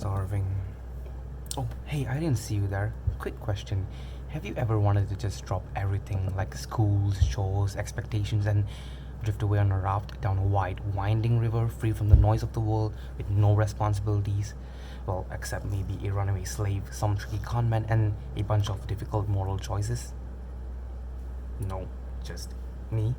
starving. Oh, hey, I didn't see you there. Quick question. Have you ever wanted to just drop everything like schools, chores, expectations and drift away on a raft down a wide, winding river free from the noise of the world with no responsibilities? Well, except maybe a runaway slave, some tricky conman, and a bunch of difficult moral choices? No, just me.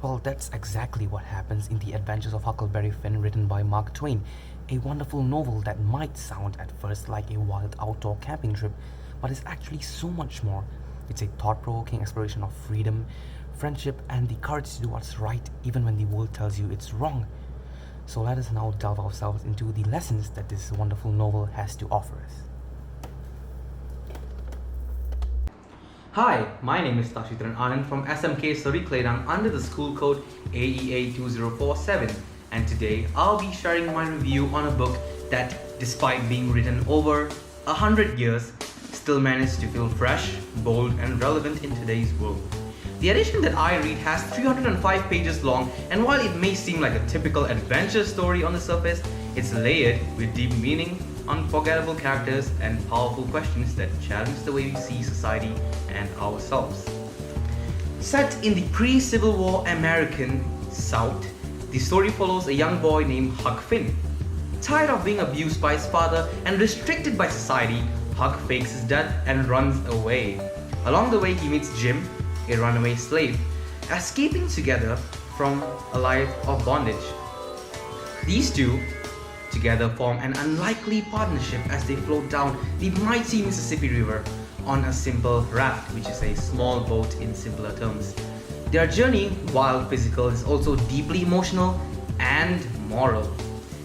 Well, that's exactly what happens in The Adventures of Huckleberry Finn, written by Mark Twain, a wonderful novel that might sound at first like a wild outdoor camping trip, but is actually so much more. It's a thought-provoking exploration of freedom, friendship, and the courage to do what's right even when the world tells you it's wrong. So let us now delve ourselves into the lessons that this wonderful novel has to offer us. Hi, my name is THAASHVITERAN from SMK Seri Keledang under the school code AEA2047, and today I'll be sharing my review on a book that, despite being written over 100 years, still managed to feel fresh, bold, and relevant in today's world. The edition that I read has 305 pages long, and while it may seem like a typical adventure story on the surface, it's layered with deep meaning, unforgettable characters, and powerful questions that challenge the way we see society and ourselves. Set in the pre-Civil War American South, the story follows a young boy named Huck Finn. Tired of being abused by his father and restricted by society, Huck fakes his death and runs away. Along the way, he meets Jim, a runaway slave, escaping together from a life of bondage. These two together form an unlikely partnership as they float down the mighty Mississippi River on a simple raft, which is a small boat in simpler terms. Their journey, while physical, is also deeply emotional and moral.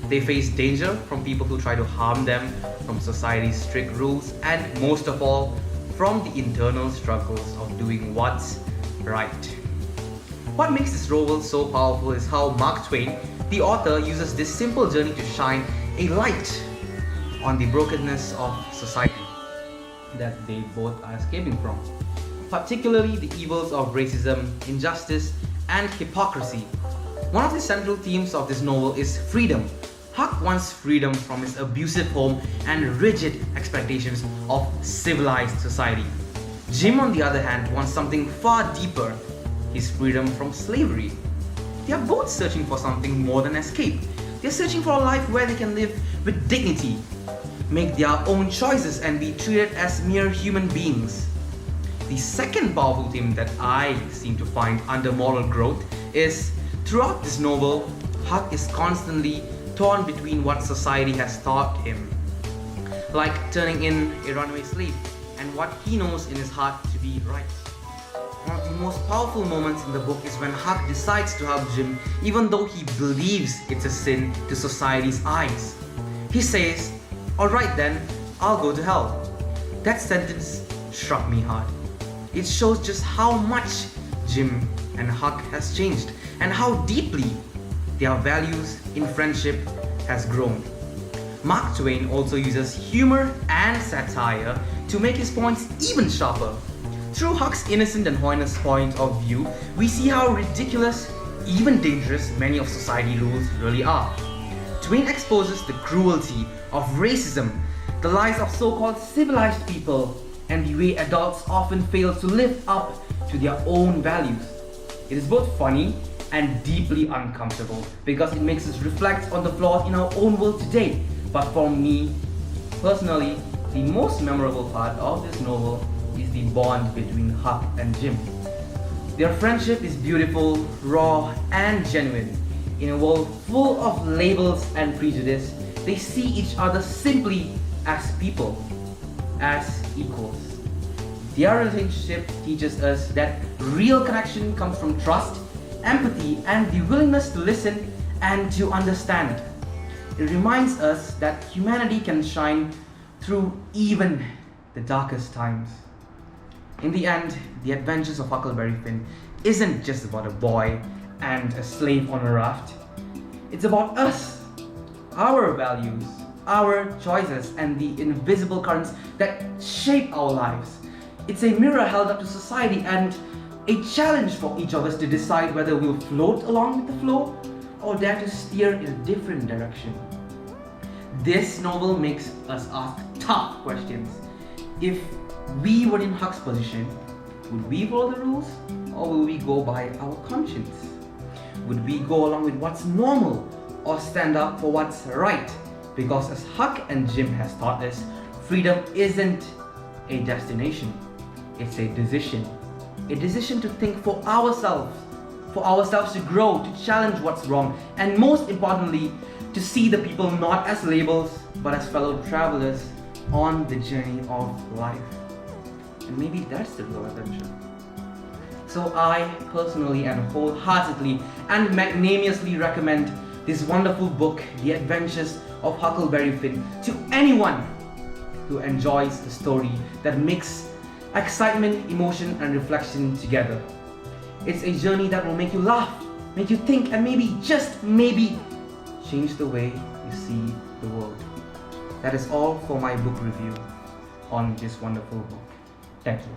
They face danger from people who try to harm them, from society's strict rules, and most of all, from the internal struggles of doing what's right. What makes this novel so powerful is how Mark Twain, the author, uses this simple journey to shine a light on the brokenness of society that they both are escaping from, particularly the evils of racism, injustice, and hypocrisy. One of the central themes of this novel is freedom. Huck wants freedom from his abusive home and rigid expectations of civilized society. Jim, on the other hand, wants something far deeper, his freedom from slavery. They are both searching for something more than escape. They are searching for a life where they can live with dignity, make their own choices, and be treated as mere human beings. The second powerful theme that I seem to find under moral growth is, throughout this novel, Huck is constantly torn between what society has taught him, like turning in a runaway slave, and what he knows in his heart to be right. One of the most powerful moments in the book is when Huck decides to help Jim even though he believes it's a sin to society's eyes. He says, "Alright then, I'll go to hell." That sentence struck me hard. It shows just how much Jim and Huck has changed and how deeply their values in friendship has grown. Mark Twain also uses humor and satire to make his points even sharper. Through Huck's innocent and honest point of view, we see how ridiculous, even dangerous, many of society's rules really are. Twain exposes the cruelty of racism, the lies of so-called civilized people, and the way adults often fail to live up to their own values. It is both funny and deeply uncomfortable because it makes us reflect on the flaws in our own world today. But for me, personally, the most memorable part of this novel is the bond between Huck and Jim. Their friendship is beautiful, raw, and genuine. In a world full of labels and prejudice, they see each other simply as people, as equals. Their relationship teaches us that real connection comes from trust, empathy, and the willingness to listen and to understand. It reminds us that humanity can shine through even the darkest times. In the end, The Adventures of Huckleberry Finn isn't just about a boy and a slave on a raft. It's about us, our values, our choices, and the invisible currents that shape our lives. It's a mirror held up to society and a challenge for each of us to decide whether we'll float along with the flow or dare to steer in a different direction. This novel makes us ask tough questions. If we were in Huck's position, would we follow the rules, or will we go by our conscience? Would we go along with what's normal, or stand up for what's right? Because as Huck and Jim has taught us, freedom isn't a destination, it's a decision. A decision to think for ourselves to grow, to challenge what's wrong, and most importantly, to see the people not as labels, but as fellow travelers on the journey of life. And maybe that's the real adventure. So I personally and wholeheartedly and magnanimously recommend this wonderful book, The Adventures of Huckleberry Finn, to anyone who enjoys the story that mix excitement, emotion, and reflection together. It's a journey that will make you laugh, make you think, and maybe, just maybe, change the way you see the world. That is all for my book review on this wonderful book. Thank you.